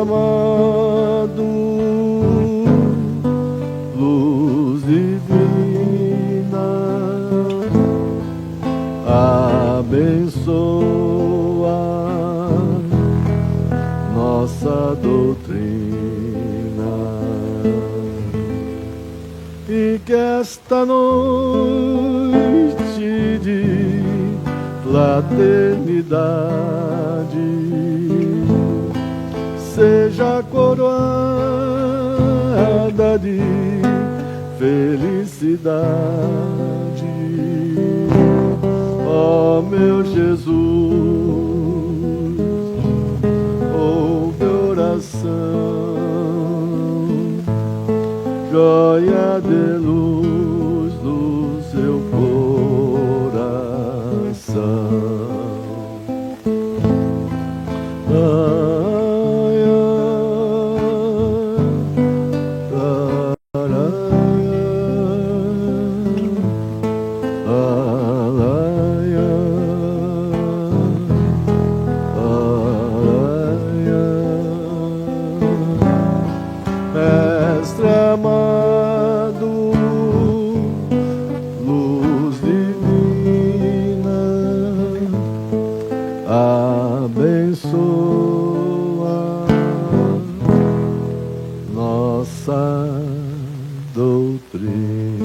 amado, luz divina, abençoa nossa doutrina, e que esta noite de fraternidade seja coroada de felicidade. Ó meu Jesus, ouve oração, joia de luz do seu coração. Mestre amado, luz divina, abençoa nossa doutrina.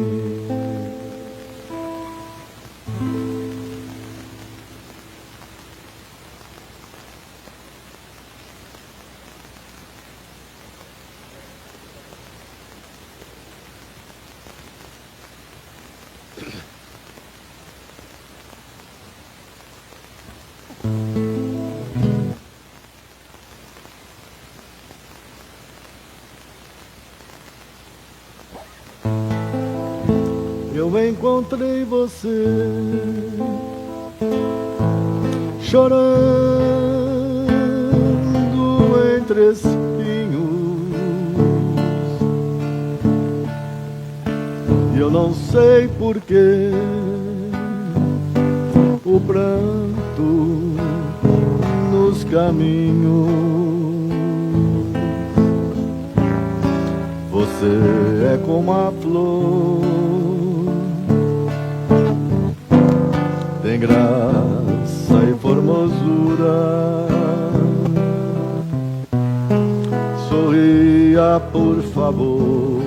Eu encontrei você chorando entre espinhos, e eu não sei porquê o pranto nos caminhos. Você é como a flor, tem graça e formosura. Sorria, por favor.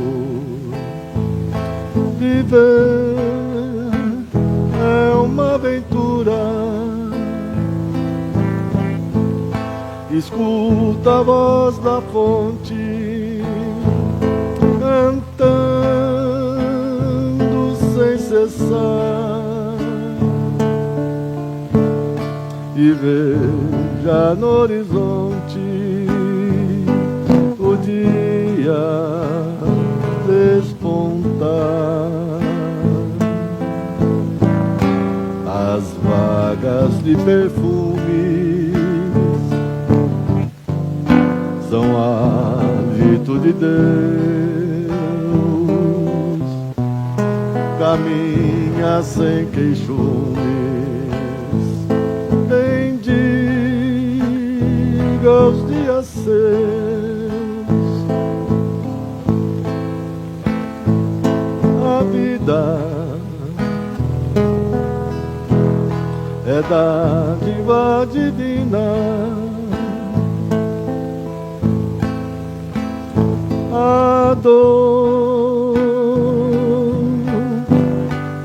Viver é uma aventura. Escuta a voz da fonte cantando sem cessar, e veja no horizonte o dia despontar. As vagas de perfumes são hálito de Deus. Caminha sem queixumes, bendiga os dias seus. A vida é dádiva divina, a dor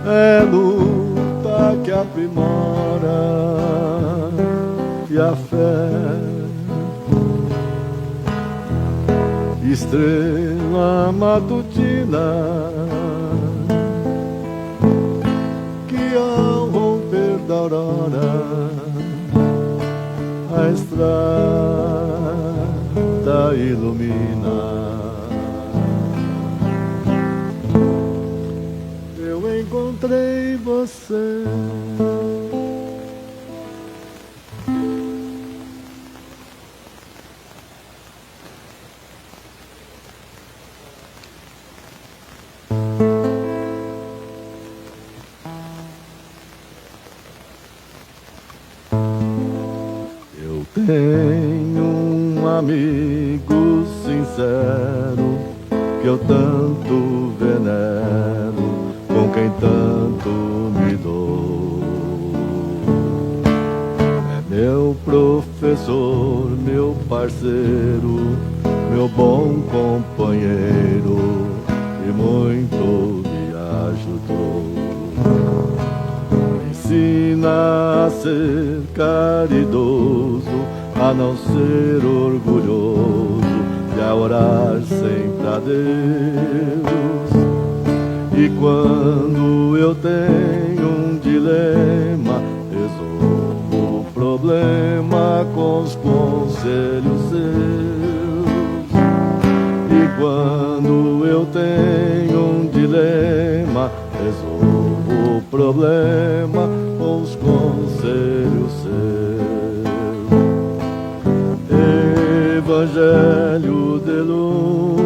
é luta que aprimora, e a fé, estrela matutina, que ao romper da aurora a estrada ilumina. Eu encontrei você. Eu tenho um um amigo sincero que eu tanto venero, com quem tanto me dou. É meu professor, meu parceiro, meu bom companheiro, e muito me ajudou. Ensina a ser caridoso, a não ser orgulhoso, e a orar sempre a Deus. E quando eu tenho um dilema, resolvo o problema com os conselhos seus. E quando eu tenho um dilema, resolvo o problema com os conselhos seus. Evangelho de luz,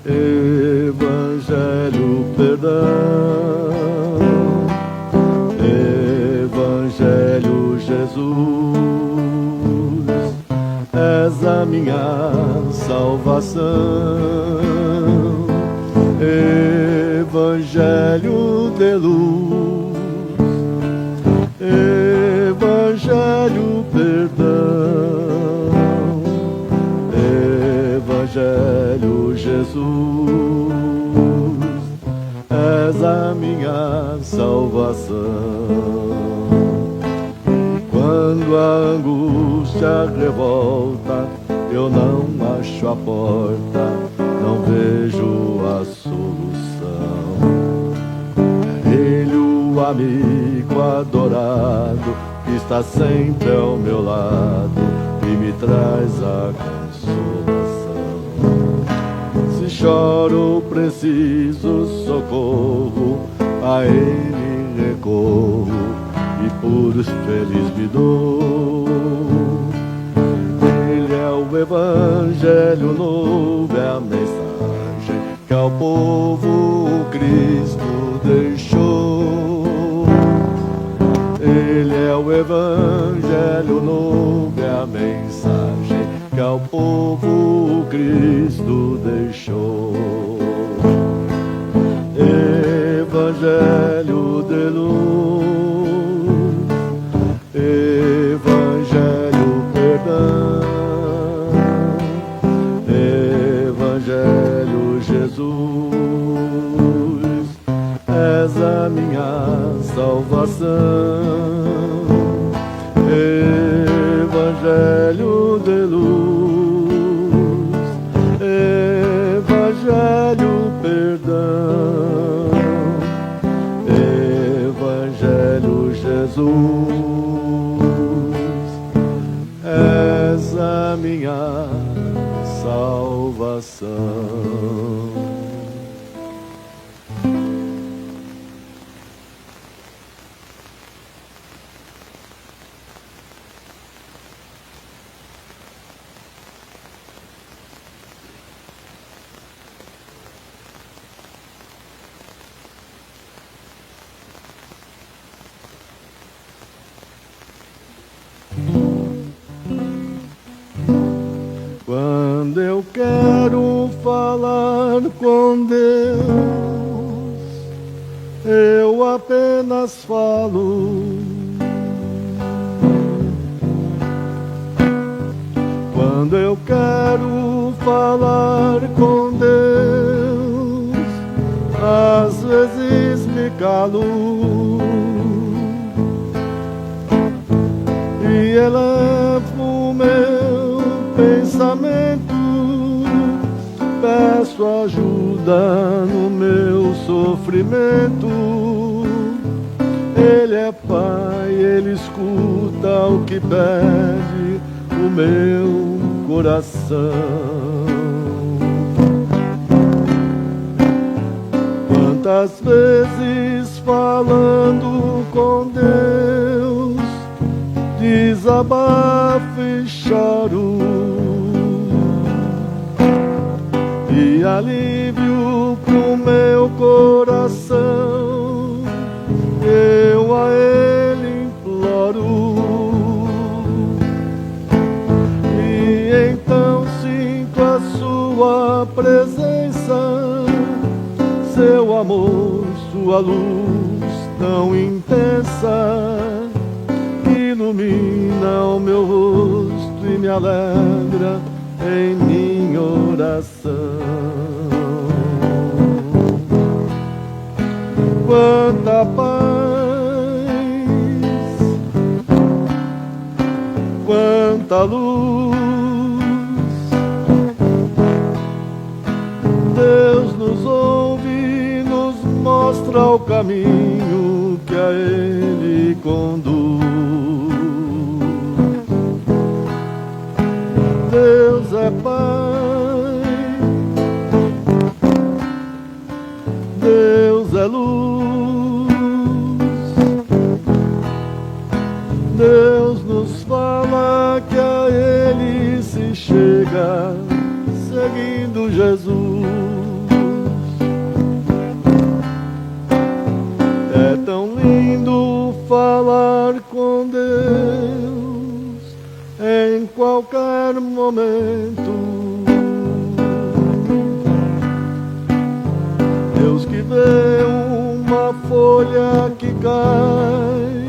Evangelho perdão, Evangelho Jesus, és a minha salvação. Evangelho de luz, Evangelho perdão, Evangelho Jesus, és a minha salvação. Quando a angústia revolta, eu não acho a porta, não vejo a solução. É Ele o amigo adorado, que está sempre ao meu lado e me traz a consolação. Se choro, preciso socorro, a Ele recorro e por feliz me dou. Ele é o Evangelho novo, é a mensagem que ao povo o Cristo deixou. Ele é o Evangelho novo, é a mensagem que ao povo o Cristo deixou. Evangelho de luz, Evangelho perdão, Evangelho Jesus, és a minha salvação. Evangelho de luz, Evangelho perdão, Evangelho Jesus, és a minha salvação. Quando eu quero falar com Deus, eu apenas falo. Quando eu quero falar com Deus, às vezes me calo e elevo o meu pensamento, peço ajuda no meu sofrimento. Ele é Pai, Ele escuta o que pede o meu coração. Quantas vezes falando com Deus, desabafo e choro, e alívio pro meu coração eu a Ele imploro. E então sinto a sua presença, seu amor, sua luz tão intensa, ilumina o meu rosto e me alegra em minha oração. Quanta paz, quanta luz, Deus nos ouve, nos mostra o caminho que a Ele conduz. Deus é Pai, Deus é luz, Deus nos fala que a Ele se chega seguindo Jesus. É tão lindo falar com Deus em qualquer momento. Deus que vê uma folha que cai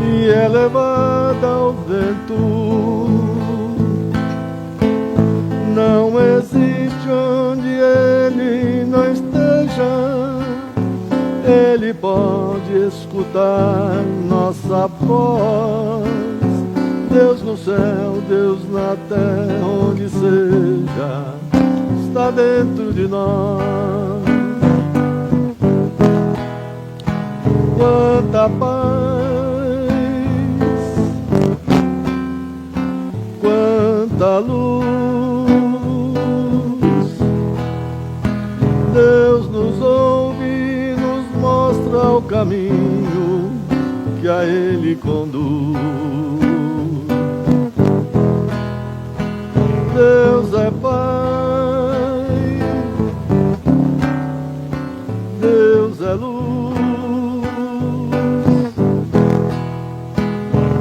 e é levada ao vento. Não existe onde Ele não esteja, Ele pode escutar nossa voz. Deus no céu, Deus na terra, onde seja, está dentro de nós. Quanta paz, quanta luz, Deus nos ouve, nos mostra o caminho que a Ele conduz. Deus é Pai, Deus é luz,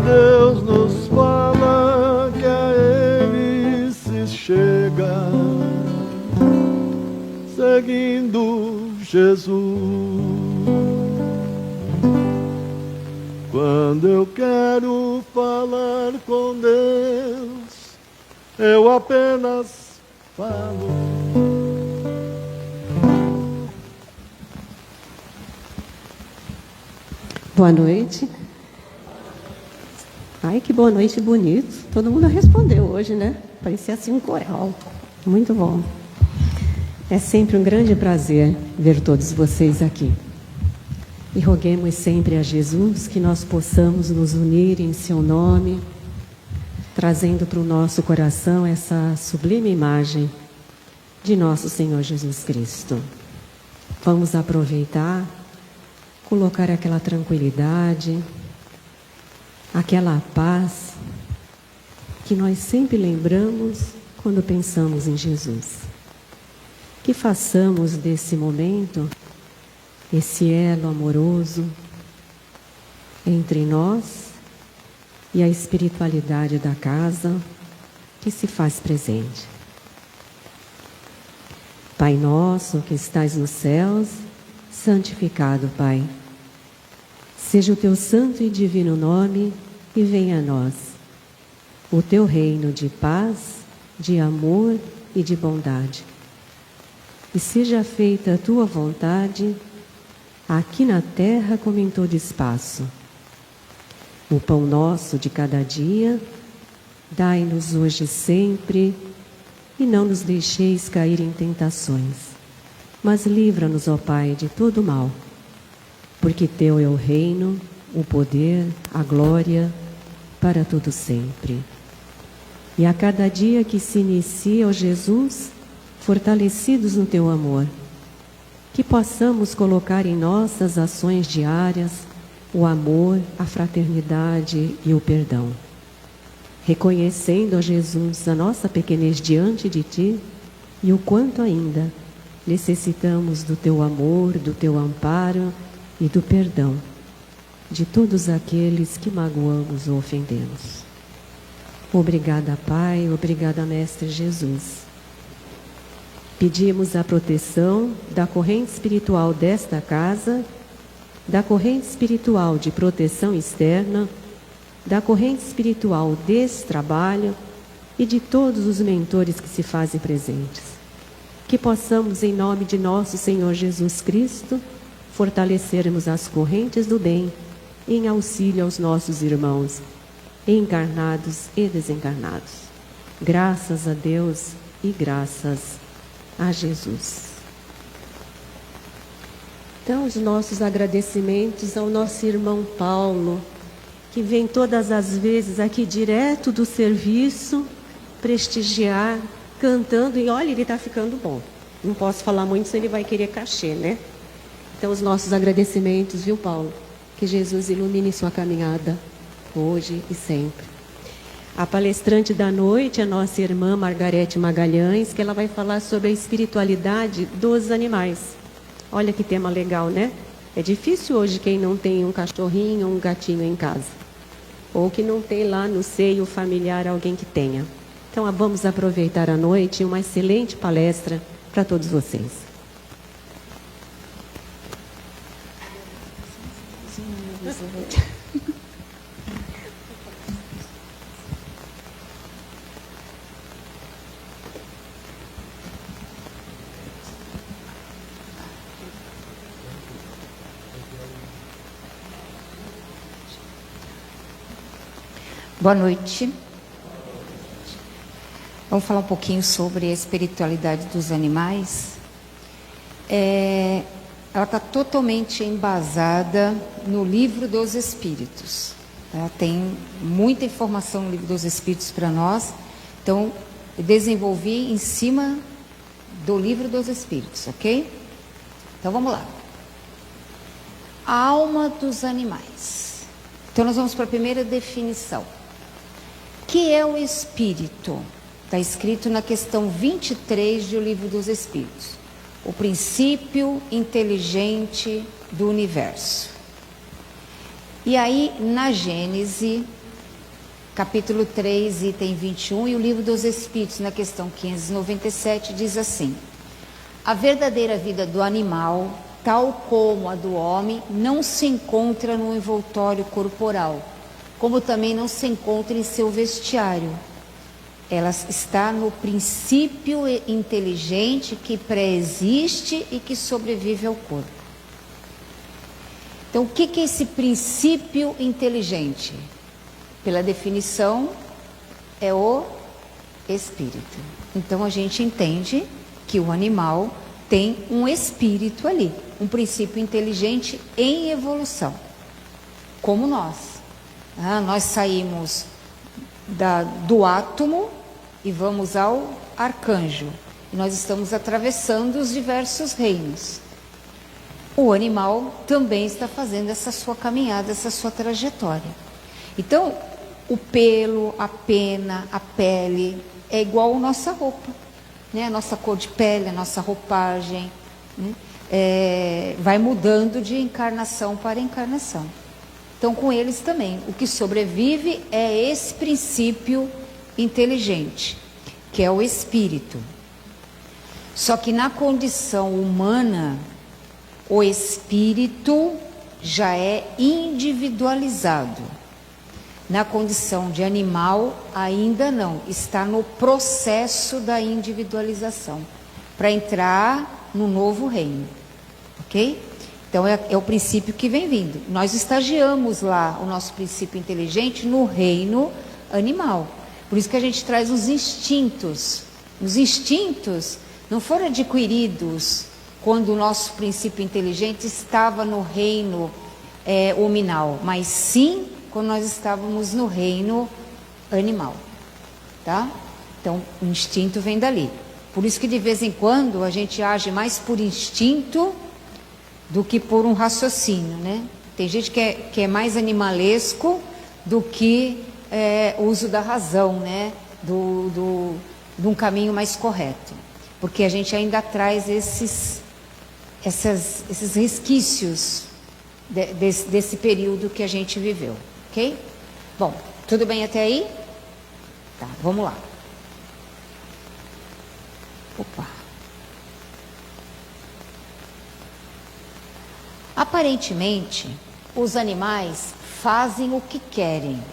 Deus nos fala que a Ele se chega seguindo Jesus. Quando eu quero falar com Deus, eu apenas falo. Boa noite. Ai, que boa noite bonito. Todo mundo respondeu hoje, né? Parecia assim um coral. Muito bom. É sempre um grande prazer ver todos vocês aqui. E roguemos sempre a Jesus que nós possamos nos unir em seu nome, trazendo para o nosso coração essa sublime imagem de nosso Senhor Jesus Cristo. Vamos aproveitar, colocar aquela tranquilidade, aquela paz que nós sempre lembramos quando pensamos em Jesus. Que façamos desse momento esse elo amoroso entre nós e a espiritualidade da casa que se faz presente. Pai nosso que estais nos céus, santificado, Pai. Seja o teu santo e divino nome e venha a nós o teu reino de paz, de amor e de bondade. E seja feita a tua vontade, aqui na terra como em todo espaço. O pão nosso de cada dia, dai-nos hoje sempre, e não nos deixeis cair em tentações, mas livra-nos, ó Pai, de todo mal, porque teu é o reino, o poder, a glória, para todo sempre. E a cada dia que se inicia, ó Jesus, fortalecidos no teu amor, que possamos colocar em nossas ações diárias o amor, a fraternidade e o perdão. Reconhecendo, ó Jesus, a nossa pequenez diante de Ti e o quanto ainda necessitamos do Teu amor, do Teu amparo e do perdão de todos aqueles que magoamos ou ofendemos. Obrigada, Pai, obrigada, Mestre Jesus. Pedimos a proteção da corrente espiritual desta casa, da corrente espiritual de proteção externa, da corrente espiritual desse trabalho e de todos os mentores que se fazem presentes. Que possamos, em nome de nosso Senhor Jesus Cristo, fortalecermos as correntes do bem em auxílio aos nossos irmãos, encarnados e desencarnados. Graças a Deus e graças a Jesus. Então, os nossos agradecimentos ao nosso irmão Paulo, que vem todas as vezes aqui direto do serviço, prestigiar, cantando, e olha, ele está ficando bom. Não posso falar muito, senão ele vai querer cachê, né? Então, os nossos agradecimentos, viu, Paulo? Que Jesus ilumine sua caminhada, hoje e sempre. A palestrante da noite é a nossa irmã Margarete Magalhães, que ela vai falar sobre a espiritualidade dos animais. Olha que tema legal, né? É difícil hoje quem não tem um cachorrinho ou um gatinho em casa, ou que não tem lá no seio familiar alguém que tenha. Então, vamos aproveitar a noite e uma excelente palestra para todos vocês. Boa noite. Vamos falar um pouquinho sobre a espiritualidade dos animais. Ela está totalmente embasada no Livro dos Espíritos. Ela tem muita informação no Livro dos Espíritos para nós. Então, eu desenvolvi em cima do Livro dos Espíritos, ok? Então, vamos lá. A alma dos animais. Então, nós vamos para a primeira definição. O que é o espírito? Está escrito na questão 23 do Livro dos Espíritos. O princípio inteligente do universo. E aí, na Gênese, capítulo 3, item 21, e o Livro dos Espíritos, na questão 597, diz assim: a verdadeira vida do animal, tal como a do homem, não se encontra no envoltório corporal, como também não se encontra em seu vestiário. Ela está no princípio inteligente que pré-existe e que sobrevive ao corpo. Então, o que é esse princípio inteligente? Pela definição, é o espírito. Então, a gente entende que o animal tem um espírito ali, um princípio inteligente em evolução, como nós. Nós saímos do átomo e vamos ao arcanjo. Nós estamos atravessando os diversos reinos. O animal também está fazendo essa sua caminhada, essa sua trajetória. Então, o pelo, a pena, a pele é igual a nossa roupa, né? A nossa cor de pele, a nossa roupagem, né? Vai mudando de encarnação para encarnação. Então, com eles também, o que sobrevive é esse princípio inteligente, que é o espírito. Só que na condição humana, o espírito já é individualizado. Na condição de animal, ainda não. Está no processo da individualização, para entrar no novo reino. Ok? Então, é o princípio que vem vindo. Nós estagiamos lá o nosso princípio inteligente no reino animal. Por isso que a gente traz os instintos. Os instintos não foram adquiridos quando o nosso princípio inteligente estava no reino hominal, mas sim quando nós estávamos no reino animal. Tá? Então, o instinto vem dali. Por isso que de vez em quando a gente age mais por instinto do que por um raciocínio, né? Tem gente que é mais animalesco do que o uso da razão, né? De um caminho mais correto. Porque a gente ainda traz esses resquícios desse período que a gente viveu, ok? Bom, tudo bem até aí? Tá, vamos lá. Opa. Aparentemente, os animais fazem o que querem.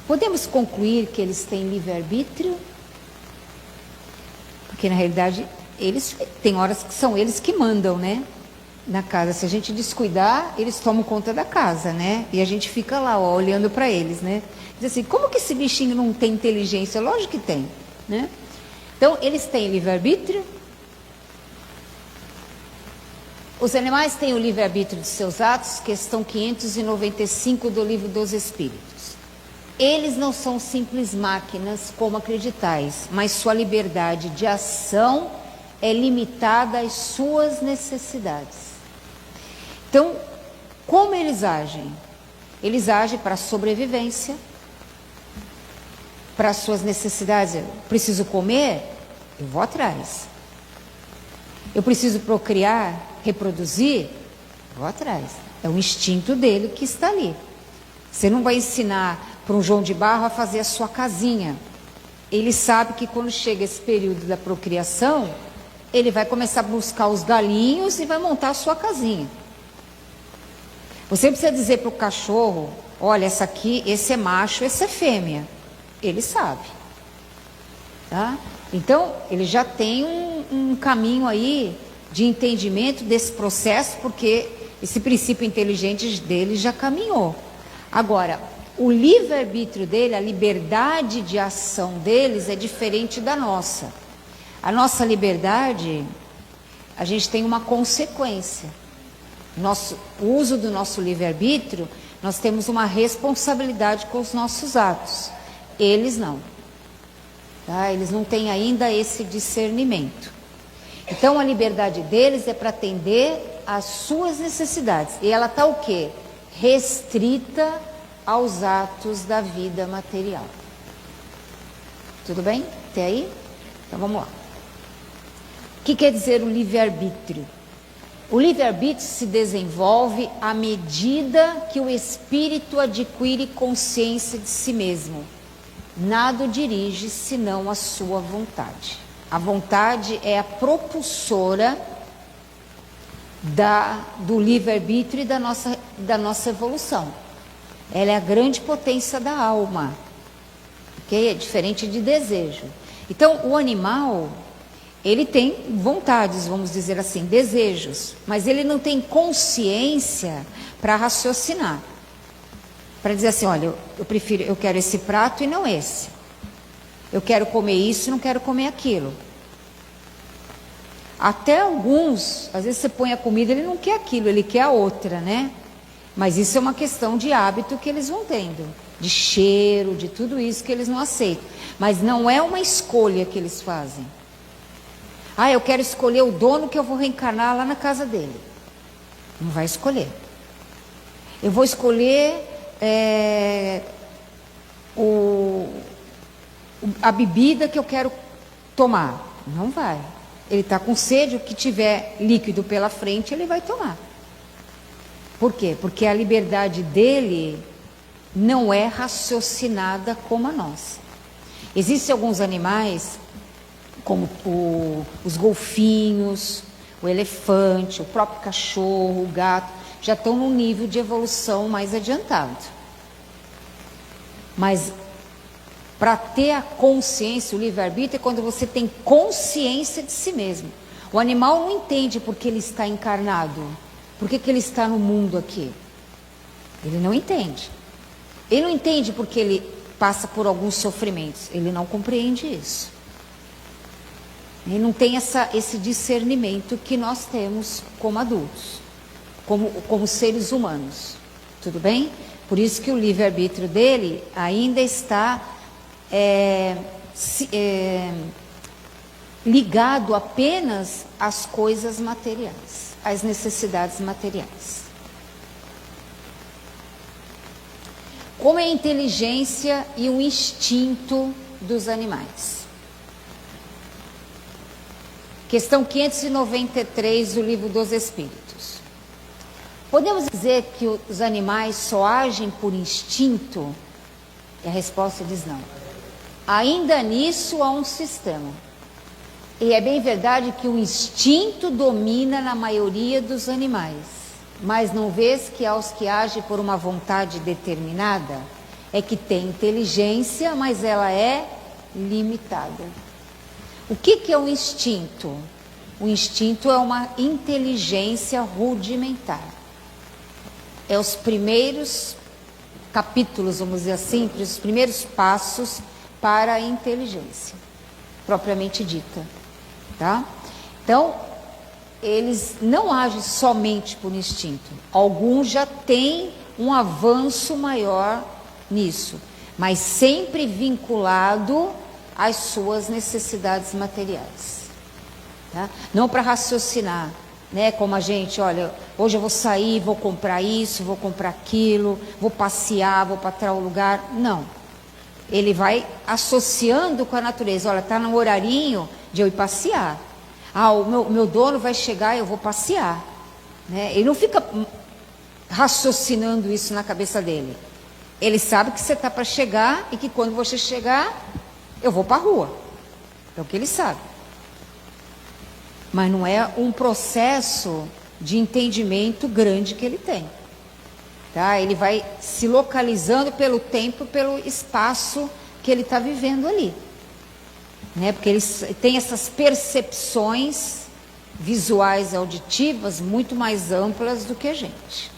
Podemos concluir que eles têm livre-arbítrio? Porque, na realidade, eles tem horas que são eles que mandam, né? Na casa. Se a gente descuidar, eles tomam conta da casa, né? E a gente fica lá, ó, olhando para eles, né? Diz assim, como que esse bichinho não tem inteligência? Lógico que tem, né? Então, eles têm livre-arbítrio. Os animais têm o livre-arbítrio de seus atos, questão 595 do Livro dos Espíritos. Eles não são simples máquinas, como acreditais, mas sua liberdade de ação é limitada às suas necessidades. Então, como eles agem? Eles agem para a sobrevivência, para as suas necessidades. Eu preciso comer, eu vou atrás. Eu preciso procriar, reproduzir, vou atrás. É o instinto dele que está ali. Você não vai ensinar para um João de Barro a fazer a sua casinha. Ele sabe que quando chega esse período da procriação, ele vai começar a buscar os galinhos e vai montar a sua casinha. Você precisa dizer para o cachorro, olha, essa aqui, esse é macho, esse é fêmea. Ele sabe. Tá? Então, ele já tem um caminho aí de entendimento desse processo, porque esse princípio inteligente dele já caminhou. Agora, o livre-arbítrio dele, a liberdade de ação deles é diferente da nossa. A nossa liberdade, a gente tem uma consequência. O uso do nosso livre-arbítrio, nós temos uma responsabilidade com os nossos atos. Eles não. Tá? Eles não têm ainda esse discernimento. Então, a liberdade deles é para atender às suas necessidades. E ela está o quê? Restrita aos atos da vida material. Tudo bem? Até aí? Então, vamos lá. O que quer dizer o livre-arbítrio? O livre-arbítrio se desenvolve à medida que o espírito adquire consciência de si mesmo. Nada o dirige senão a sua vontade. A vontade é a propulsora do livre-arbítrio e da nossa evolução. Ela é a grande potência da alma, okay? É diferente de desejo. Então, o animal, ele tem vontades, vamos dizer assim, desejos, mas ele não tem consciência para raciocinar. Para dizer assim, olha, eu quero esse prato e não esse. Eu quero comer isso e não quero comer aquilo. Até alguns, às vezes você põe a comida, ele não quer aquilo, ele quer a outra, né? Mas isso é uma questão de hábito que eles vão tendo, de cheiro, de tudo isso que eles não aceitam. Mas não é uma escolha que eles fazem. Ah, eu quero escolher o dono que eu vou reencarnar lá na casa dele. Não vai escolher. Eu vou escolher a bebida que eu quero tomar. Não vai. Ele está com sede, o que tiver líquido pela frente, ele vai tomar. Por quê? Porque a liberdade dele não é raciocinada como a nossa. Existem alguns animais, como os golfinhos, o elefante, o próprio cachorro, o gato, já estão num nível de evolução mais adiantado. Mas para ter a consciência, o livre-arbítrio é quando você tem consciência de si mesmo. O animal não entende porque ele está encarnado, por que ele está no mundo aqui. Ele não entende. Ele não entende porque ele passa por alguns sofrimentos. Ele não compreende isso. Ele não tem esse discernimento que nós temos como adultos, como seres humanos. Tudo bem? Por isso que o livre-arbítrio dele ainda está ligado apenas às coisas materiais, às necessidades materiais. Como é a inteligência e o instinto dos animais? Questão 593 do Livro dos Espíritos. Podemos dizer que os animais só agem por instinto? E a resposta diz não. ainda nisso há um sistema. E é bem verdade que o instinto domina na maioria dos animais, mas não vês que aos que agem por uma vontade determinada, é que tem inteligência, mas ela é limitada. O que é o instinto? O instinto é uma inteligência rudimentar. É os primeiros capítulos, vamos dizer assim, os primeiros passos para a inteligência, propriamente dita. Tá? Então, eles não agem somente por instinto. Alguns já têm um avanço maior nisso, mas sempre vinculado às suas necessidades materiais. Tá? Não para raciocinar, né? Como a gente, olha, hoje eu vou sair, vou comprar isso, vou comprar aquilo, vou passear, vou para tal lugar. Não. Ele vai associando com a natureza. Olha, está no horarinho de eu ir passear. Ah, o meu dono vai chegar e eu vou passear. Né? Ele não fica raciocinando isso na cabeça dele. Ele sabe que você está para chegar e que quando você chegar, eu vou para a rua. É o que ele sabe. Mas não é um processo de entendimento grande que ele tem. Tá? Ele vai se localizando pelo tempo, pelo espaço que ele está vivendo ali. Né? Porque ele tem essas percepções visuais e auditivas muito mais amplas do que a gente.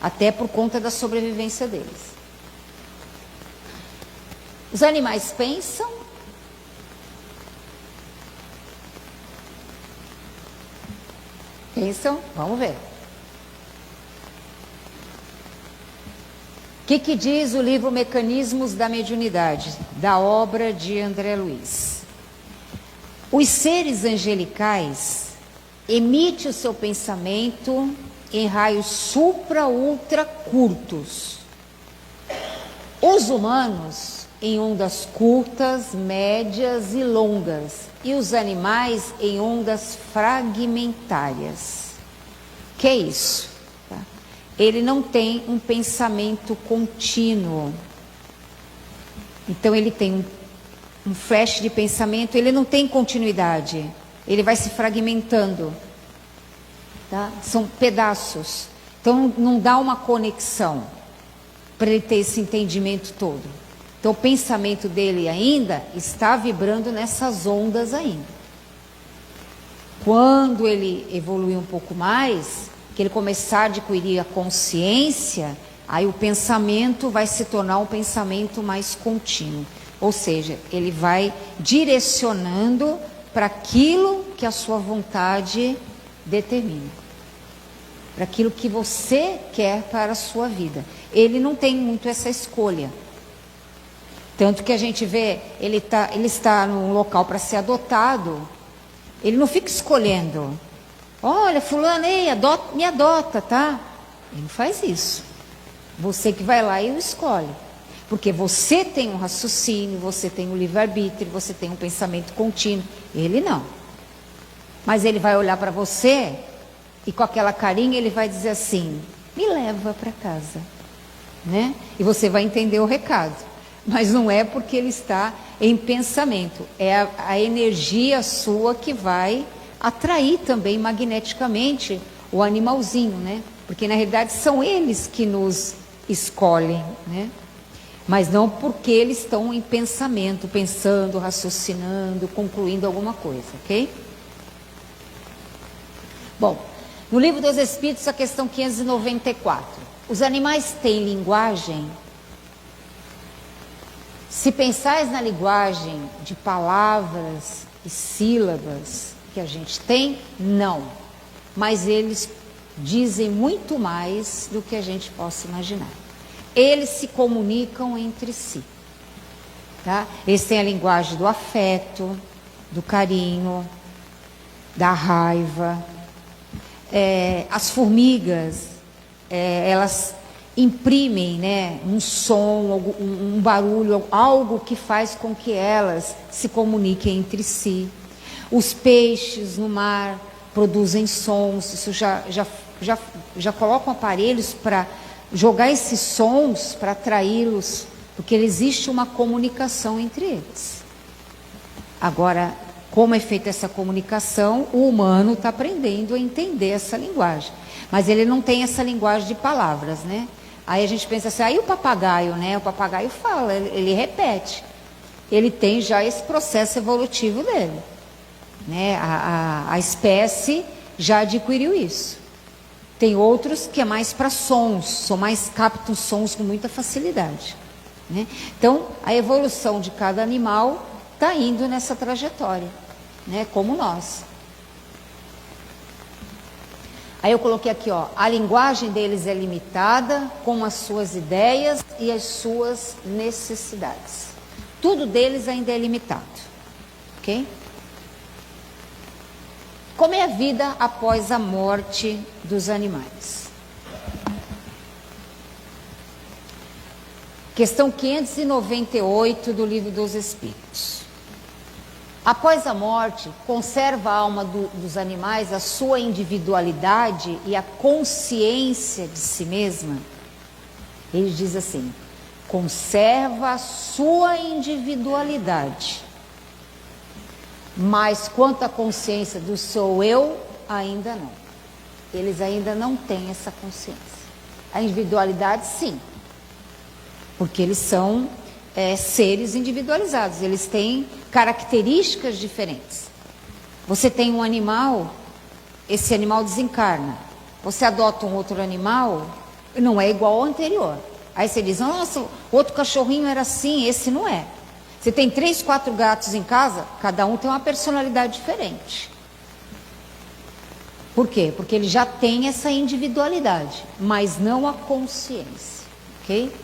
Até por conta da sobrevivência deles. Os animais pensam. Pensam? Vamos ver. O que diz o livro Mecanismos da Mediunidade, da obra de André Luiz? Os seres angelicais emitem o seu pensamento em raios supra-ultra curtos. Os humanos em ondas curtas, médias e longas. E os animais em ondas fragmentárias. Que é isso? Tá? Ele não tem um pensamento contínuo. Então ele tem um flash de pensamento, ele não tem continuidade. Ele vai se fragmentando. Tá? São pedaços. Então não dá uma conexão para ele ter esse entendimento todo. Então o pensamento dele ainda está vibrando nessas ondas ainda. Quando ele evoluir um pouco mais, que ele começar a adquirir a consciência, aí o pensamento vai se tornar um pensamento mais contínuo. Ou seja, ele vai direcionando para aquilo que a sua vontade determina. Para aquilo que você quer para a sua vida. Ele não tem muito essa escolha. Tanto que a gente vê, ele está num local para ser adotado, ele não fica escolhendo. Olha, fulano, ei, me adota, tá? Ele não faz isso. Você que vai lá e o escolhe. Porque você tem um raciocínio, você tem um livre-arbítrio, você tem um pensamento contínuo. Ele não. Mas ele vai olhar para você e com aquela carinha ele vai dizer assim, me leva para casa. Né? E você vai entender o recado. Mas não é porque ele está em pensamento. É a energia sua que vai atrair também magneticamente o animalzinho, né? Porque na realidade são eles que nos escolhem, né? Mas não porque eles estão em pensamento, pensando, raciocinando, concluindo alguma coisa, ok? Bom, no Livro dos Espíritos, a questão 594. Os animais têm linguagem? Se pensais na linguagem de palavras e sílabas que a gente tem, não. Mas eles dizem muito mais do que a gente possa imaginar. Eles se comunicam entre si. Tá? Eles têm a linguagem do afeto, do carinho, da raiva. As formigas, elas imprimem, né, um som, um barulho, algo que faz com que elas se comuniquem entre si. Os peixes no mar produzem sons, isso já colocam aparelhos para jogar esses sons, para atraí-los porque existe uma comunicação entre eles. Agora, como é feita essa comunicação, o humano está aprendendo a entender essa linguagem. Mas ele não tem essa linguagem de palavras, né? Aí a gente pensa assim, aí o papagaio, né? O papagaio fala, ele repete. Ele tem já esse processo evolutivo dele, né? A espécie já adquiriu isso. Tem outros que é mais para sons, captam sons com muita facilidade, né? Então, a evolução de cada animal está indo nessa trajetória, né? Como nós. Aí eu coloquei aqui, ó, a linguagem deles é limitada com as suas ideias e as suas necessidades. Tudo deles ainda é limitado, ok? Como é a vida após a morte dos animais? Questão 598 do Livro dos Espíritos. Após a morte, conserva a alma dos animais a sua individualidade e a consciência de si mesma? Ele diz assim, conserva a sua individualidade, mas quanto à consciência do sou eu, ainda não. Eles ainda não têm essa consciência. A individualidade, sim, porque eles são seres individualizados, eles têm características diferentes. Você tem um animal, esse animal desencarna. Você adota um outro animal, não é igual ao anterior. Aí você diz, nossa, outro cachorrinho era assim, esse não é. Você tem 3, 4 gatos em casa, cada um tem uma personalidade diferente. Por quê? Porque ele já tem essa individualidade, mas não a consciência, ok?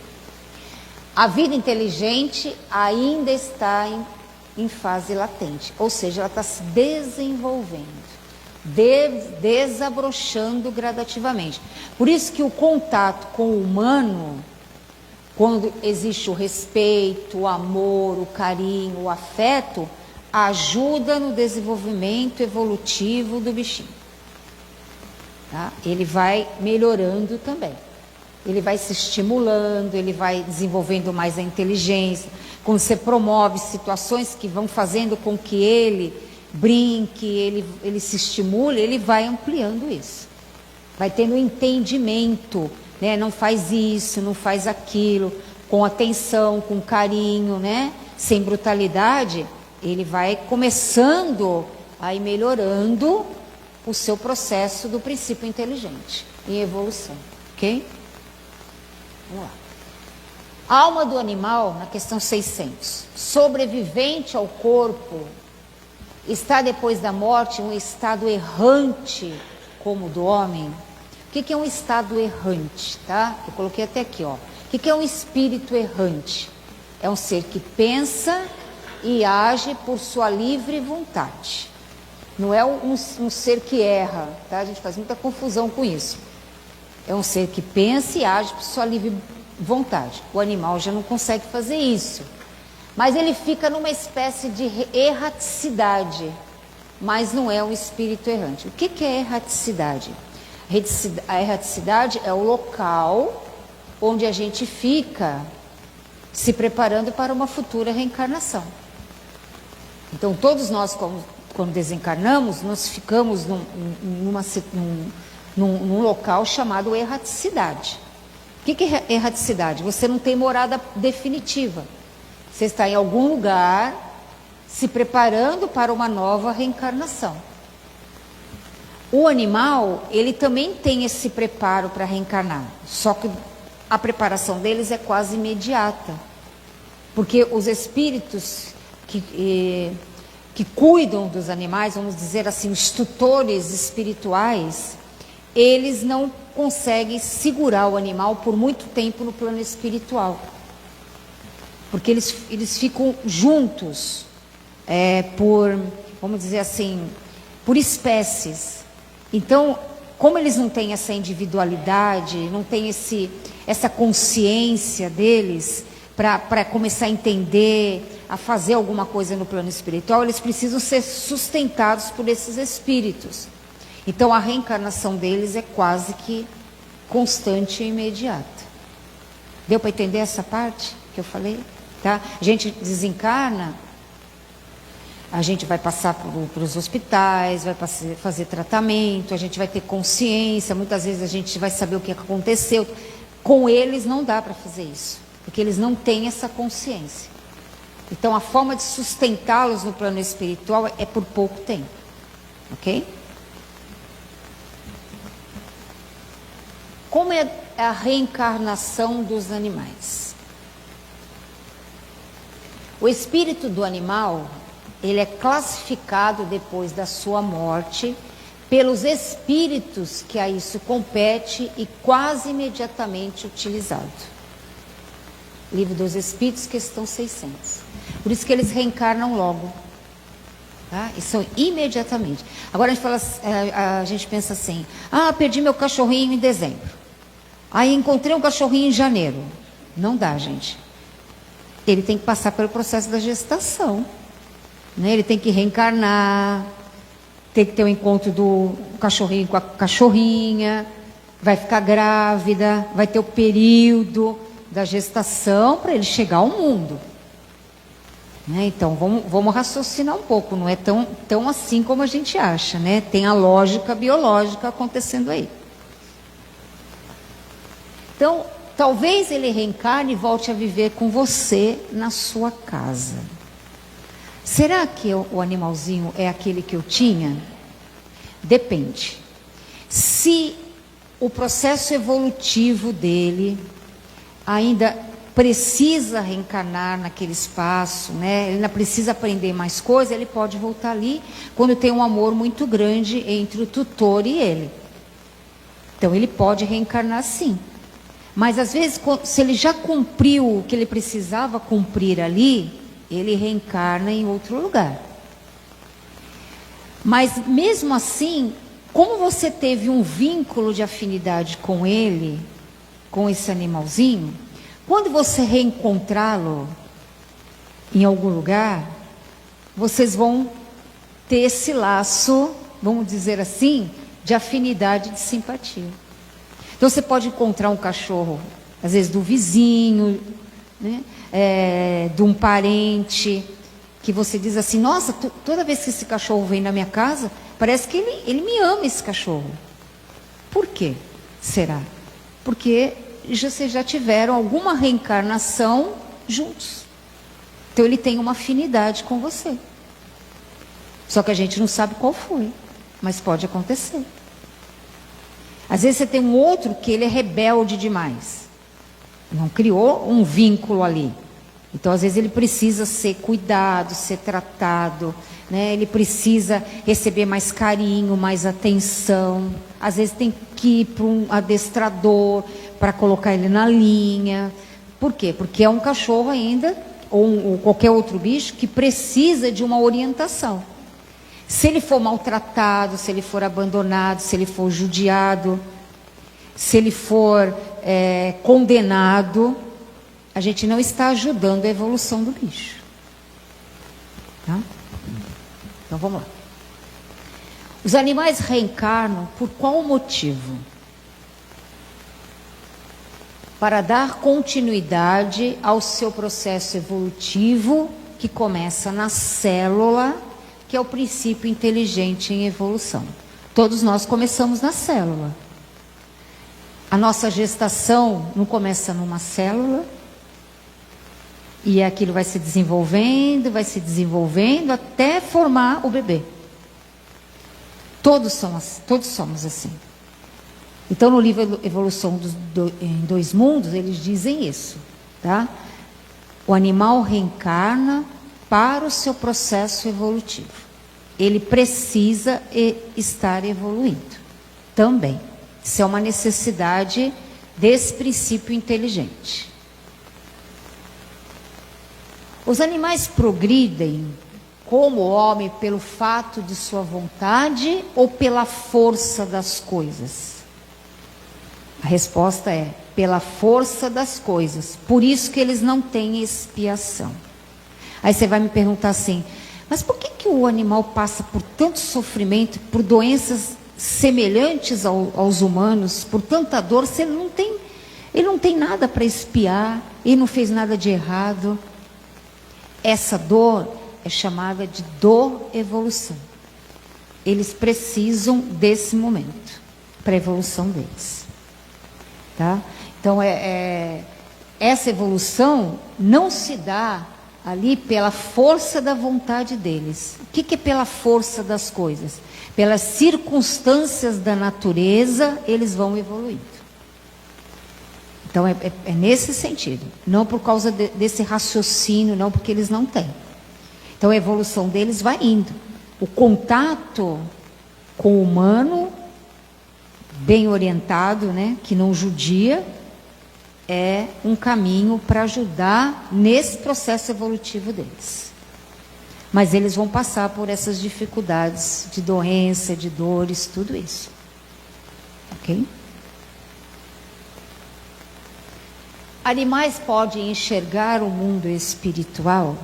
A vida inteligente ainda está em fase latente, ou seja, ela está se desenvolvendo, desabrochando gradativamente. Por isso que o contato com o humano, quando existe o respeito, o amor, o carinho, o afeto, ajuda no desenvolvimento evolutivo do bichinho. Tá? Ele vai melhorando também. Ele vai se estimulando, ele vai desenvolvendo mais a inteligência. Quando você promove situações que vão fazendo com que ele brinque, ele se estimule, ele vai ampliando isso. Vai tendo entendimento, né? Não faz isso, não faz aquilo, com atenção, com carinho, né? Sem brutalidade, ele vai começando a ir melhorando o seu processo do princípio inteligente em evolução, ok? Vamos lá. A alma do animal, na questão 600, sobrevivente ao corpo, está depois da morte em um estado errante como o do homem? O que é um estado errante, tá? Eu coloquei até aqui, ó. O que é um espírito errante? É um ser que pensa e age por sua livre vontade. Não é um ser que erra, tá? A gente faz muita confusão com isso. É um ser que pensa e age por sua livre vontade. O animal já não consegue fazer isso. Mas ele fica numa espécie de erraticidade. Mas não é um espírito errante. O que é erraticidade? A erraticidade é o local onde a gente fica se preparando para uma futura reencarnação. Então, todos nós, quando desencarnamos, nós ficamos num local chamado erraticidade. O que é erraticidade? Você não tem morada definitiva. Você está em algum lugar se preparando para uma nova reencarnação. O animal, ele também tem esse preparo para reencarnar, só que a preparação deles é quase imediata. Porque os espíritos que cuidam dos animais, vamos dizer assim, os tutores espirituais, eles não conseguem segurar o animal por muito tempo no plano espiritual. Porque eles ficam juntos vamos dizer assim, por espécies. Então, como eles não têm essa individualidade, não têm essa consciência deles para começar a entender, a fazer alguma coisa no plano espiritual, eles precisam ser sustentados por esses espíritos. Então, a reencarnação deles é quase que constante e imediata. Deu para entender essa parte? que eu falei, tá? A gente desencarna, a gente vai passar por os hospitais, vai fazer tratamento, a gente vai ter consciência, muitas vezes a gente vai saber o que aconteceu. Com eles não dá para fazer isso, porque eles não têm essa consciência. Então a forma de sustentá-los no plano espiritual é por pouco tempo, ok? Como é a reencarnação dos animais? O espírito do animal, ele é classificado depois da sua morte pelos espíritos que a isso compete e quase imediatamente utilizado. Livro dos Espíritos, questão 600. Por isso que eles reencarnam logo, tá? E são imediatamente. Agora a gente pensa assim: perdi meu cachorrinho em dezembro, aí encontrei um cachorrinho em janeiro. Não dá, gente. Ele tem que passar pelo processo da gestação, né? Ele tem que reencarnar, tem que ter o encontro do cachorrinho com a cachorrinha, vai ficar grávida, vai ter o período da gestação para ele chegar ao mundo, né? Então vamos raciocinar um pouco, não é tão assim como a gente acha, né? Tem a lógica biológica acontecendo aí. Então talvez ele reencarne e volte a viver com você na sua casa. Será que o animalzinho é aquele que eu tinha? Depende. Se o processo evolutivo dele ainda precisa reencarnar naquele espaço, né? Ele ainda precisa aprender mais coisas, ele pode voltar ali quando tem um amor muito grande entre o tutor e ele. Então ele pode reencarnar sim. Mas às vezes, se ele já cumpriu o que ele precisava cumprir ali, ele reencarna em outro lugar. Mas mesmo assim, como você teve um vínculo de afinidade com ele, com esse animalzinho, quando você reencontrá-lo em algum lugar, vocês vão ter esse laço, vamos dizer assim, de afinidade, de simpatia. Então você pode encontrar um cachorro, às vezes do vizinho, né? De um parente, que você diz assim: nossa, toda vez que esse cachorro vem na minha casa, parece que ele me ama, esse cachorro. Por quê? Será? Porque vocês já tiveram alguma reencarnação juntos. Então ele tem uma afinidade com você. Só que a gente não sabe qual foi, mas pode acontecer. Às vezes você tem um outro que ele é rebelde demais, não criou um vínculo ali. Então às vezes ele precisa ser cuidado, ser tratado, né? Ele precisa receber mais carinho, mais atenção. Às vezes tem que ir para um adestrador para colocar ele na linha. Por quê? Porque é um cachorro ainda, ou qualquer outro bicho, que precisa de uma orientação. Se ele for maltratado, se ele for abandonado, se ele for judiado, se ele for condenado, a gente não está ajudando a evolução do bicho. Tá? Então vamos lá. Os animais reencarnam por qual motivo? Para dar continuidade ao seu processo evolutivo, que começa na célula, que é o princípio inteligente em evolução. Todos nós começamos na célula. A nossa gestação não começa numa célula, e aquilo vai se desenvolvendo até formar o bebê. Todos somos assim. Então no livro Evolução em Dois Mundos, eles dizem isso, tá? O animal reencarna para o seu processo evolutivo. Ele precisa estar evoluindo também. Isso é uma necessidade desse princípio inteligente. Os animais progridem como o homem pelo fato de sua vontade ou pela força das coisas? A resposta é pela força das coisas. Por isso que eles não têm expiação. Aí você vai me perguntar assim: mas por que o animal passa por tanto sofrimento, por doenças semelhantes aos humanos, por tanta dor, se ele não não tem nada para expiar, ele não fez nada de errado. Essa dor é chamada de dor evolução. Eles precisam desse momento para a evolução deles. Tá? Então, essa evolução não se dá ali pela força da vontade deles. O que é pela força das coisas? Pelas circunstâncias da natureza, eles vão evoluindo. Então, é nesse sentido. Não por causa desse raciocínio, não porque eles não têm. Então, a evolução deles vai indo. O contato com o humano, bem orientado, né, que não judia, é um caminho para ajudar nesse processo evolutivo deles. Mas eles vão passar por essas dificuldades de doença, de dores, tudo isso. Ok? Animais podem enxergar o mundo espiritual?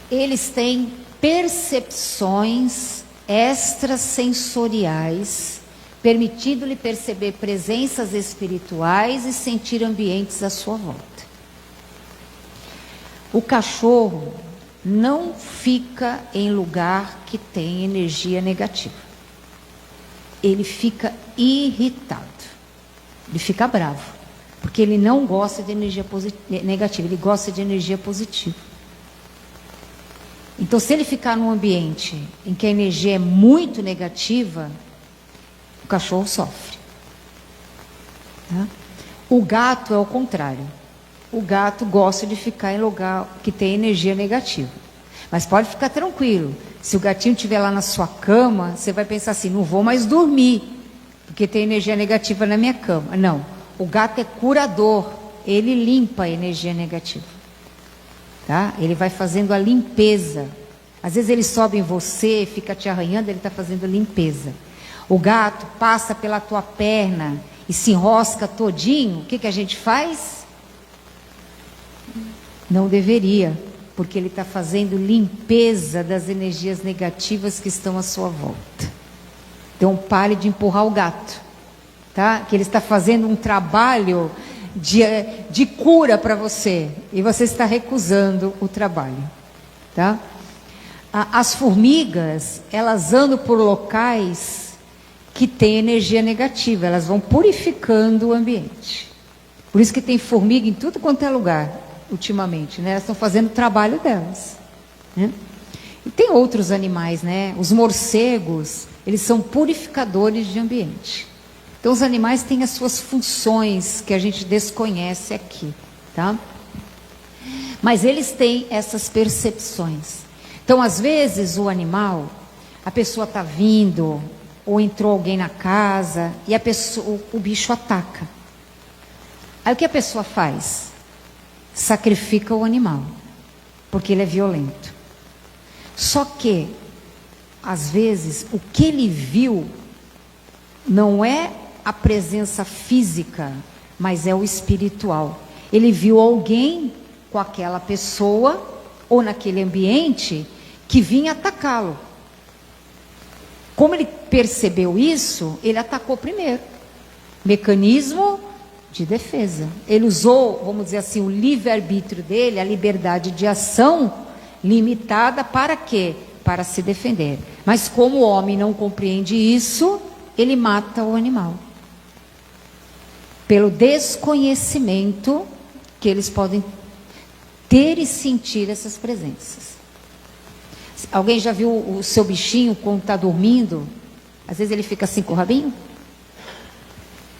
Eles têm percepções extrasensoriais, permitindo-lhe perceber presenças espirituais e sentir ambientes à sua volta. O cachorro não fica em lugar que tem energia negativa. Ele fica irritado, ele fica bravo, porque ele não gosta de energia negativa, ele gosta de energia positiva. Então, se ele ficar num ambiente em que a energia é muito negativa, o cachorro sofre. Tá? O gato é o contrário. O gato gosta de ficar em lugar que tem energia negativa. Mas pode ficar tranquilo. Se o gatinho estiver lá na sua cama, você vai pensar assim, não vou mais dormir, porque tem energia negativa na minha cama. Não, o gato é curador, ele limpa a energia negativa. Tá? Ele vai fazendo a limpeza. Às vezes ele sobe em você, fica te arranhando, ele está fazendo a limpeza. O gato passa pela tua perna e se enrosca todinho. O que a gente faz? Não deveria, porque ele está fazendo limpeza das energias negativas que estão à sua volta. Então pare de empurrar o gato, tá? Que ele está fazendo um trabalho de cura para você, e você está recusando o trabalho, tá? As formigas, elas andam por locais que têm energia negativa, elas vão purificando o ambiente. Por isso que tem formiga em tudo quanto é lugar, ultimamente, né? Elas estão fazendo o trabalho delas, né? E tem outros animais, né? Os morcegos, eles são purificadores de ambiente. Então, os animais têm as suas funções que a gente desconhece aqui, tá? Mas eles têm essas percepções. Então, às vezes, o animal, a pessoa está vindo, ou entrou alguém na casa, e o bicho ataca. Aí, o que a pessoa faz? Sacrifica o animal, porque ele é violento. Só que, às vezes, o que ele viu não é a presença física, mas é o espiritual. Ele viu alguém com aquela pessoa ou naquele ambiente que vinha atacá-lo. Como ele percebeu isso, ele atacou primeiro. Mecanismo de defesa. Ele usou, vamos dizer assim, o livre-arbítrio dele, a liberdade de ação limitada para quê? Para se defender. Mas como o homem não compreende isso, ele mata o animal. Pelo desconhecimento que eles podem ter e sentir essas presenças. Alguém já viu o seu bichinho quando está dormindo? Às vezes ele fica assim com o rabinho.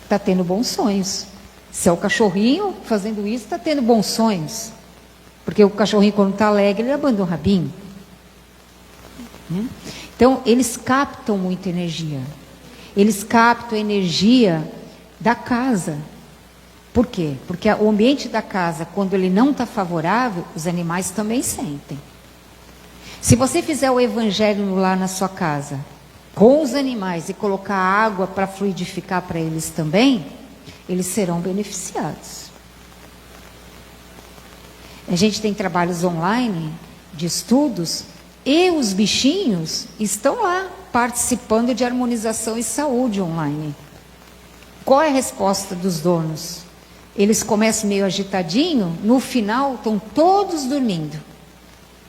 Está tendo bons sonhos. Se é o cachorrinho fazendo isso, está tendo bons sonhos. Porque o cachorrinho, quando está alegre, ele abandona o rabinho. Né? Então, eles captam muita energia. Eles captam a energia da casa. Por quê? Porque o ambiente da casa, quando ele não está favorável, os animais também sentem. Se você fizer o evangelho lá na sua casa, com os animais, e colocar água para fluidificar para eles também, eles serão beneficiados. A gente tem trabalhos online, de estudos, e os bichinhos estão lá, participando de harmonização e saúde online. Qual é a resposta dos donos? Eles começam meio agitadinho, no final estão todos dormindo.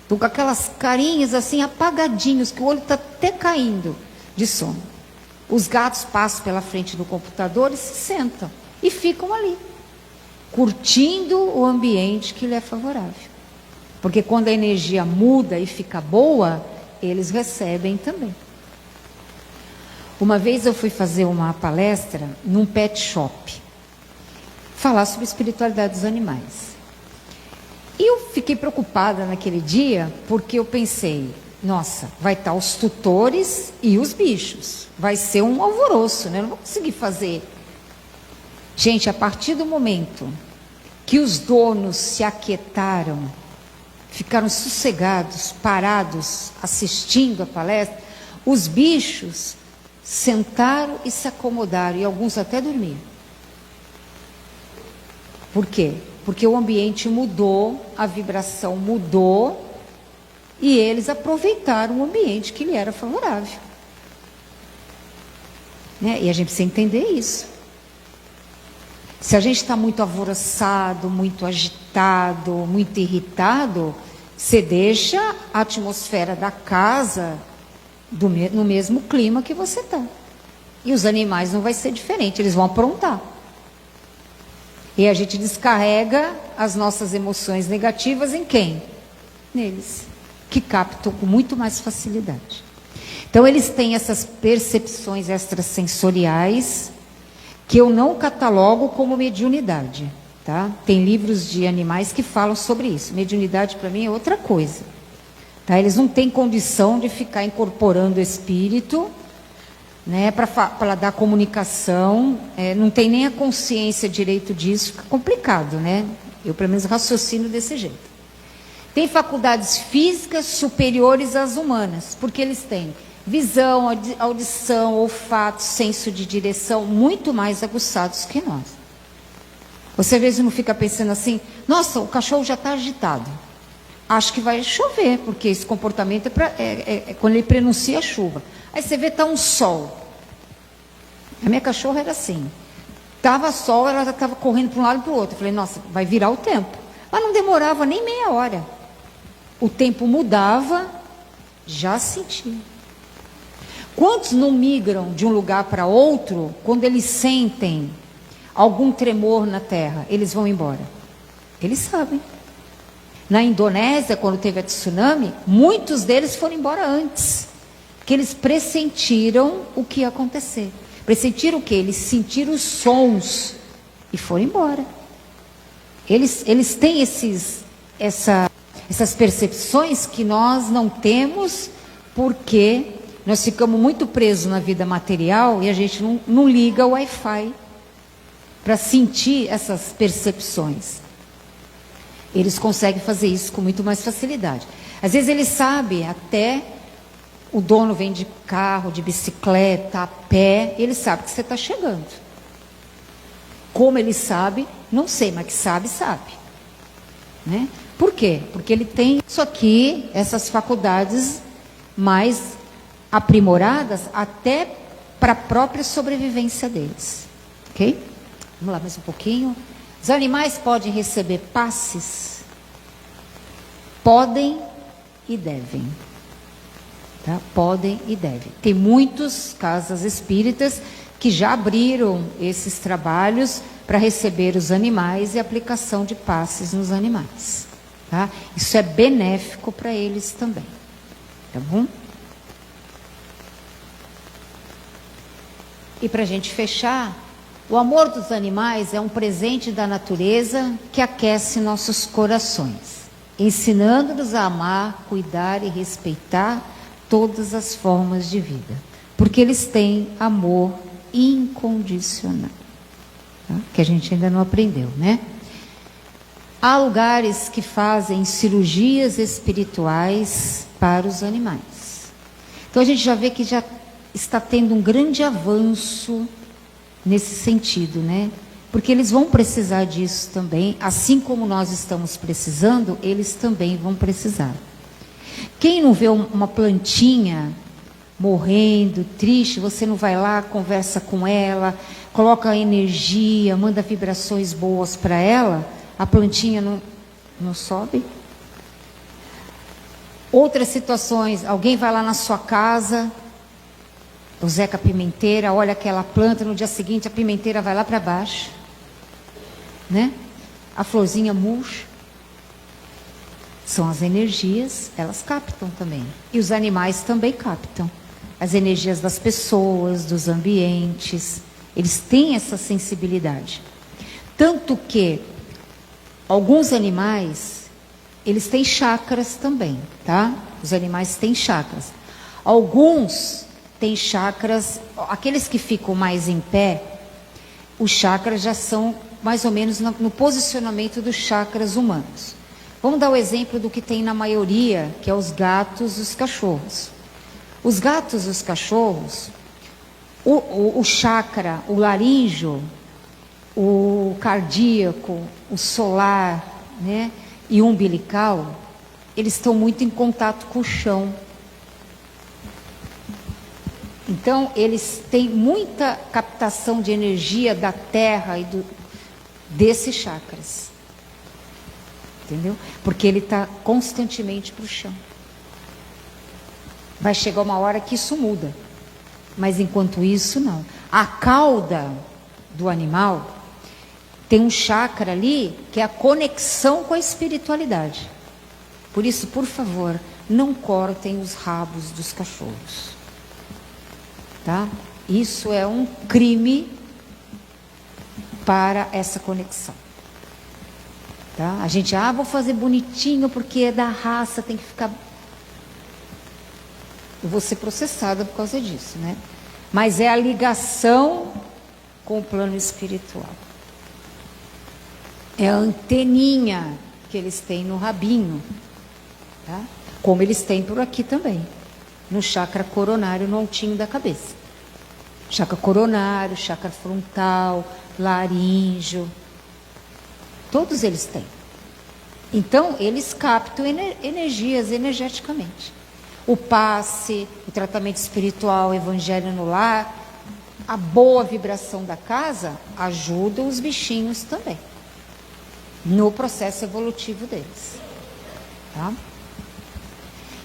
Estão com aquelas carinhas assim apagadinhos, que o olho está até caindo de sono. Os gatos passam pela frente do computador e se sentam. E ficam ali, curtindo o ambiente que lhe é favorável. Porque quando a energia muda e fica boa, eles recebem também. Uma vez eu fui fazer uma palestra num pet shop, falar sobre espiritualidade dos animais. E eu fiquei preocupada naquele dia, porque eu pensei, nossa, vai estar os tutores e os bichos. Vai ser um alvoroço, né? Eu não vou conseguir fazer. Gente, a partir do momento que os donos se aquietaram, ficaram sossegados, parados, assistindo a palestra, os bichos sentaram e se acomodaram, e alguns até dormiram. Por quê? Porque o ambiente mudou, a vibração mudou, e eles aproveitaram o ambiente que lhe era favorável. Né? E a gente precisa entender isso. Se a gente está muito alvoroçado, muito agitado, muito irritado, você deixa a atmosfera da casa no mesmo clima que você está. E os animais não vai ser diferente, eles vão aprontar. E a gente descarrega as nossas emoções negativas em quem? Neles, que captam com muito mais facilidade. Então eles têm essas percepções extrasensoriais, que eu não catalogo como mediunidade, tá? Tem livros de animais que falam sobre isso. Mediunidade para mim é outra coisa, tá? Eles não têm condição de ficar incorporando o espírito, né, para dar comunicação, não tem nem a consciência direito disso, fica complicado, né? Eu pelo menos raciocino desse jeito. Tem faculdades físicas superiores às humanas, porque eles têm visão, audição, olfato, senso de direção, muito mais aguçados que nós. Você às vezes não fica pensando assim, nossa, o cachorro já está agitado. Acho que vai chover, porque esse comportamento é quando ele prenuncia a chuva. Aí você vê, está um sol. A minha cachorra era assim. Estava sol, ela já estava correndo para um lado e para o outro. Eu falei, nossa, vai virar o tempo. Mas não demorava nem meia hora. O tempo mudava, já sentia. Quantos não migram de um lugar para outro, quando eles sentem algum tremor na terra, eles vão embora? Eles sabem. Na Indonésia, quando teve a tsunami, muitos deles foram embora antes, porque eles pressentiram o que ia acontecer. Pressentiram o quê? Eles sentiram os sons e foram embora. Eles têm essas percepções que nós não temos, porque nós ficamos muito presos na vida material e a gente não liga o Wi-Fi para sentir essas percepções. Eles conseguem fazer isso com muito mais facilidade. Às vezes eles sabem, até o dono vem de carro, de bicicleta, a pé, ele sabe que você está chegando. Como ele sabe, não sei, mas que sabe, sabe. Né? Por quê? Porque ele tem isso aqui, essas faculdades mais aprimoradas até para a própria sobrevivência deles. Ok? Vamos lá mais um pouquinho. Os animais podem receber passes? Podem e devem. Tá? Podem e devem. Tem muitas casas espíritas que já abriram esses trabalhos para receber os animais e aplicação de passes nos animais. Tá? Isso é benéfico para eles também. Tá bom? E para a gente fechar, o amor dos animais é um presente da natureza que aquece nossos corações, ensinando-nos a amar, cuidar e respeitar todas as formas de vida, porque eles têm amor incondicional, tá? Que a gente ainda não aprendeu, né? Há lugares que fazem cirurgias espirituais para os animais. Então a gente já vê que já está tendo um grande avanço nesse sentido, né? Porque eles vão precisar disso também, assim como nós estamos precisando, eles também vão precisar. Quem não vê uma plantinha morrendo, triste, você não vai lá, conversa com ela, coloca energia, manda vibrações boas para ela, a plantinha não sobe. Outras situações, alguém vai lá na sua casa, o Zeca Pimenteira, olha aquela planta, no dia seguinte a pimenteira vai lá para baixo, né? A florzinha murcha. São as energias, elas captam também. E os animais também captam. As energias das pessoas, dos ambientes. Eles têm essa sensibilidade. Tanto que alguns animais, eles têm chakras também, tá? Os animais têm chakras. Alguns têm chakras, aqueles que ficam mais em pé, os chakras já são mais ou menos no posicionamento dos chakras humanos. Vamos dar o exemplo do que tem na maioria, que é os gatos e os cachorros. Os gatos e os cachorros, o chakra, o laríngeo, o cardíaco, o solar, né, e o umbilical, eles estão muito em contato com o chão. Então, eles têm muita captação de energia da terra e desses chakras. Entendeu? Porque ele está constantemente para o chão. Vai chegar uma hora que isso muda. Mas enquanto isso, não. A cauda do animal tem um chakra ali que é a conexão com a espiritualidade. Por isso, por favor, não cortem os rabos dos cachorros. Tá? Isso é um crime para essa conexão. Tá? A gente, vou fazer bonitinho porque é da raça, tem que ficar... Eu vou ser processada por causa disso, né? Mas é a ligação com o plano espiritual. É a anteninha que eles têm no rabinho, tá? Como eles têm por aqui também, no chakra coronário, no altinho da cabeça. Chakra coronário, chakra frontal, laríngeo, todos eles têm. Então, eles captam energias energeticamente. O passe, o tratamento espiritual, o evangelho no lar, a boa vibração da casa ajuda os bichinhos também, no processo evolutivo deles. Tá?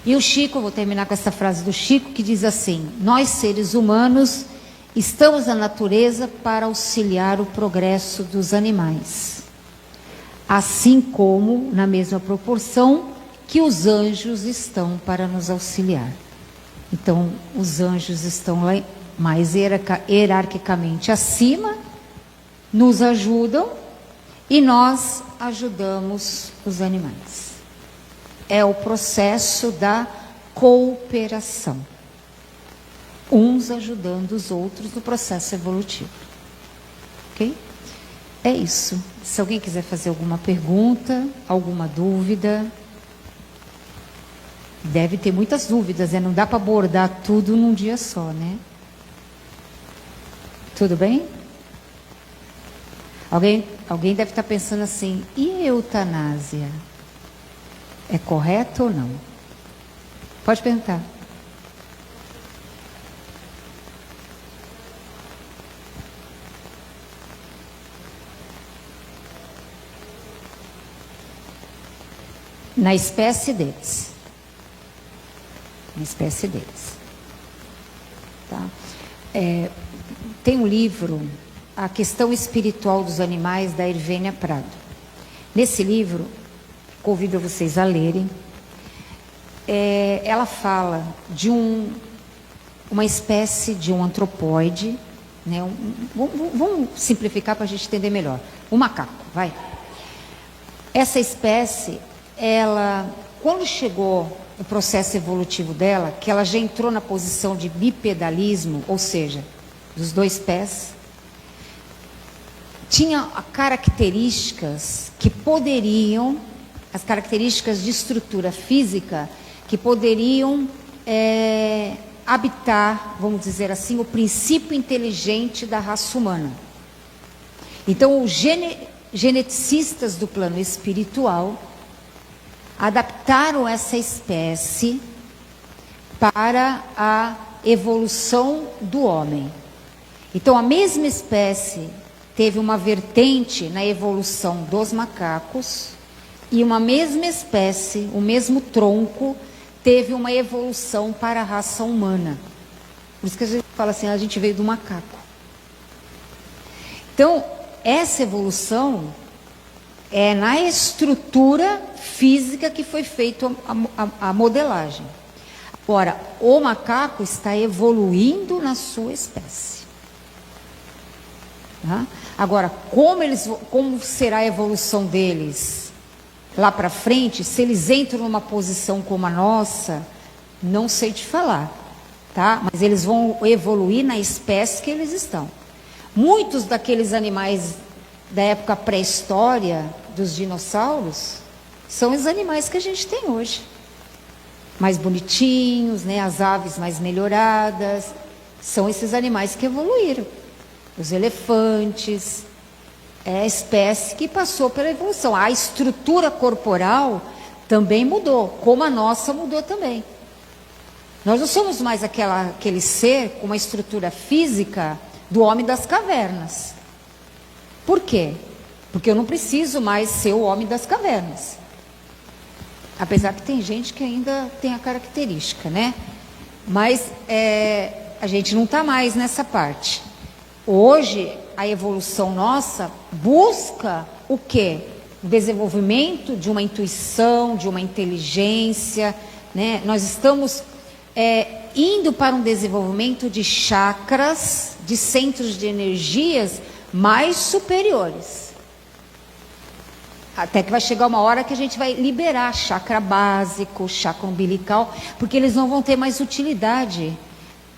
E o Chico, vou terminar com essa frase do Chico, que diz assim: nós seres humanos estamos na natureza para auxiliar o progresso dos animais, assim como, na mesma proporção, que os anjos estão para nos auxiliar. Então, os anjos estão lá mais hierarquicamente acima, nos ajudam e nós ajudamos os animais. É o processo da cooperação. Uns ajudando os outros no processo evolutivo. Ok? É isso. Se alguém quiser fazer alguma pergunta, alguma dúvida... Deve ter muitas dúvidas, né? Não dá para abordar tudo num dia só, né? Tudo bem? Alguém deve estar pensando assim: e a eutanásia? É correto ou não? Pode perguntar. Na espécie deles. Uma espécie deles. Tá? Tem um livro, A Questão Espiritual dos Animais, da Irvênia Prado. Nesse livro, convido vocês a lerem, ela fala de uma espécie de um antropóide, né? Vamos simplificar para a gente entender melhor. Um macaco, vai. Essa espécie, quando chegou o processo evolutivo dela, que ela já entrou na posição de bipedalismo, ou seja, dos dois pés, tinha características que poderiam, as características de estrutura física, que poderiam habitar, vamos dizer assim, o princípio inteligente da raça humana. Então, os geneticistas do plano espiritual adaptaram essa espécie para a evolução do homem. Então, a mesma espécie teve uma vertente na evolução dos macacos, e uma mesma espécie, o mesmo tronco, teve uma evolução para a raça humana. Por isso que a gente fala assim, a gente veio do macaco. Então, essa evolução é na estrutura física que foi feita a modelagem. Agora, o macaco está evoluindo na sua espécie. Tá? Agora, como será a evolução deles lá para frente, se eles entram numa posição como a nossa, não sei te falar, tá? Mas eles vão evoluir na espécie que eles estão. Muitos daqueles animais da época pré-história, dos dinossauros, são os animais que a gente tem hoje. Mais bonitinhos, né? As aves mais melhoradas, são esses animais que evoluíram. Os elefantes, é a espécie que passou pela evolução. A estrutura corporal também mudou, como a nossa mudou também. Nós não somos mais aquele ser com uma estrutura física do homem das cavernas. Por quê? Porque eu não preciso mais ser o homem das cavernas. Apesar que tem gente que ainda tem a característica, né? Mas a gente não está mais nessa parte. Hoje, a evolução nossa busca o quê? O desenvolvimento de uma intuição, de uma inteligência, né? Nós estamos indo para um desenvolvimento de chakras, de centros de energias mais superiores. Até que vai chegar uma hora que a gente vai liberar chakra básico, chakra umbilical, porque eles não vão ter mais utilidade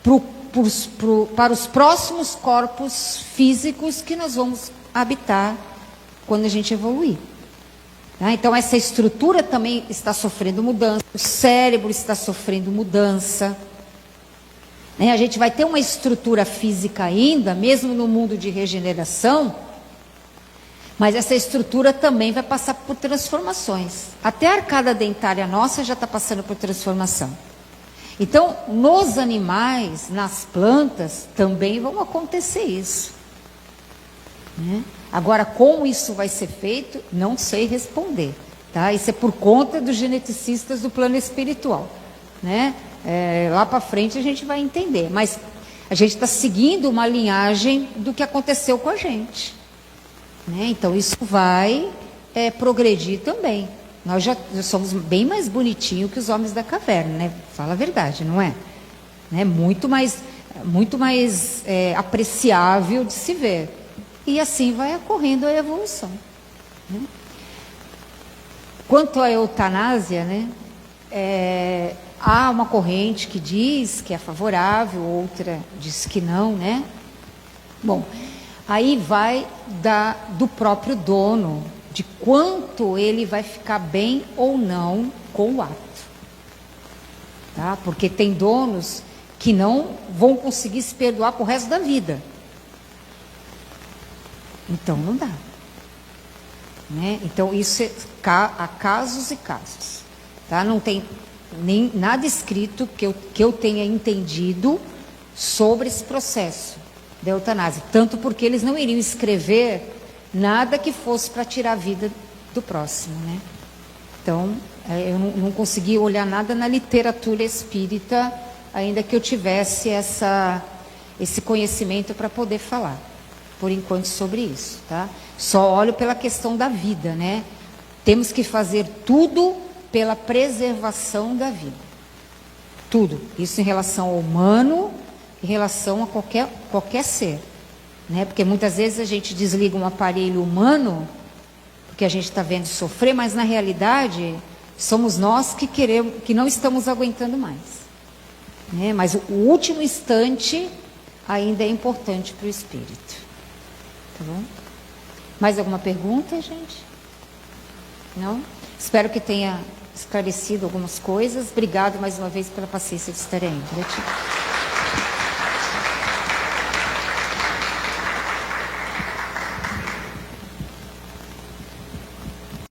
para os próximos corpos físicos que nós vamos habitar quando a gente evoluir. Tá? Então, essa estrutura também está sofrendo mudança, o cérebro está sofrendo mudança. A gente vai ter uma estrutura física ainda, mesmo no mundo de regeneração, mas essa estrutura também vai passar por transformações. Até a arcada dentária nossa já está passando por transformação. Então, nos animais, nas plantas, também vão acontecer isso. Né? Agora, como isso vai ser feito, não sei responder. Tá? Isso é por conta dos geneticistas do plano espiritual. Né? Lá para frente a gente vai entender. Mas a gente está seguindo uma linhagem do que aconteceu com a gente. Né? Então, isso vai progredir também. Nós já somos bem mais bonitinhos que os homens da caverna, né? Fala a verdade, não é? Né? Muito mais apreciável de se ver. E assim vai ocorrendo a evolução. Né? Quanto à eutanásia, né? Há uma corrente que diz que é favorável, outra diz que não, né? Bom, aí vai do próprio dono, de quanto ele vai ficar bem ou não com o ato. Tá? Porque tem donos que não vão conseguir se perdoar pro resto da vida. Então não dá. Né? Então isso há casos e casos. Tá? Não tem nem nada escrito que eu tenha entendido sobre esse processo da eutanásia. Tanto porque eles não iriam escrever nada que fosse para tirar a vida do próximo, né? Então, eu não consegui olhar nada na literatura espírita, ainda que eu tivesse esse conhecimento para poder falar, por enquanto, sobre isso, tá? Só olho pela questão da vida, né? Temos que fazer tudo pela preservação da vida. Tudo. Isso em relação ao humano, em relação a qualquer ser. Né? Porque muitas vezes a gente desliga um aparelho humano, porque a gente está vendo sofrer, mas na realidade somos nós que não estamos aguentando mais. Né? Mas o último instante ainda é importante para o espírito. Tá bom? Mais alguma pergunta, gente? Não? Espero que tenha esclarecido algumas coisas. Obrigado mais uma vez pela paciência de estar aí. Gratidão.